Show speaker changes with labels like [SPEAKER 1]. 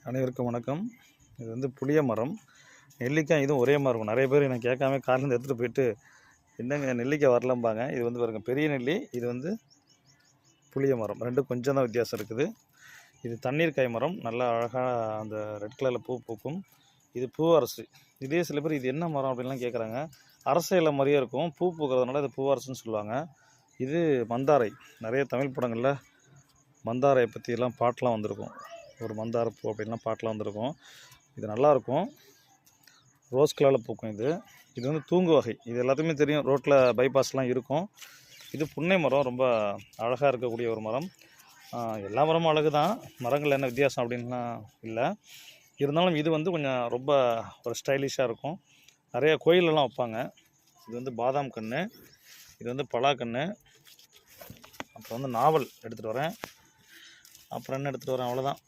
[SPEAKER 1] அனைவருக்கும் வணக்கம். இது வந்து புளிய மரம். நெல்லிக்காய் இதுவும் ஒரே மாதிரி இருக்கும். நிறைய பேர் எனக்கு கேட்காம காலேருந்து எடுத்துகிட்டு போயிட்டு என்னங்க நெல்லிக்காய் வரலம்பாங்க. இது வந்து பாருங்கள், பெரிய நெல்லி. இது வந்து புளிய மரம். ரெண்டும் கொஞ்சம் தான் வித்தியாசம் இருக்குது. இது தண்ணீர் காய் மரம். நல்லா அழகாக அந்த ரெட் கலரில் பூ பூக்கும். இது பூவரசு. இதே சில பேர் இது என்ன மரம் அப்படின்லாம் கேட்குறாங்க. அரச இலை மாதிரியே இருக்கும். பூ பூக்கிறதுனால இது பூவரசுன்னு சொல்லுவாங்க. இது மந்தாரை. நிறைய தமிழ் படங்களில் மந்தாரை பற்றியெல்லாம் பாட்டெலாம் வந்திருக்கும். ஒரு மந்தார பூ அப்படின்லாம் பாட்டெலாம் வந்திருக்கும். இது நல்லாயிருக்கும். ரோஸ் கலரில் பூக்கும். இது வந்து தூங்கு வகை. இது எல்லாத்துக்குமே தெரியும். ரோட்டில் பைபாஸ்லாம் இருக்கும். இது புன்னை மரம். ரொம்ப அழகாக இருக்கக்கூடிய ஒரு மரம். எல்லா மரமும் அழகு தான். மரங்கள் என்ன வித்தியாசம் அப்படின்லாம் இல்லை. இருந்தாலும் இது வந்து கொஞ்சம் ரொம்ப ஒரு ஸ்டைலிஷாக இருக்கும். நிறைய கோயிலெல்லாம் வைப்பாங்க. இது வந்து பாதாம் கன்று. இது வந்து பலாக்கன்று. அப்புறம் வந்து நாவல் எடுத்துகிட்டு வரேன். அப்புறம் என்ன எடுத்துகிட்டு வரேன், அவ்வளோதான்.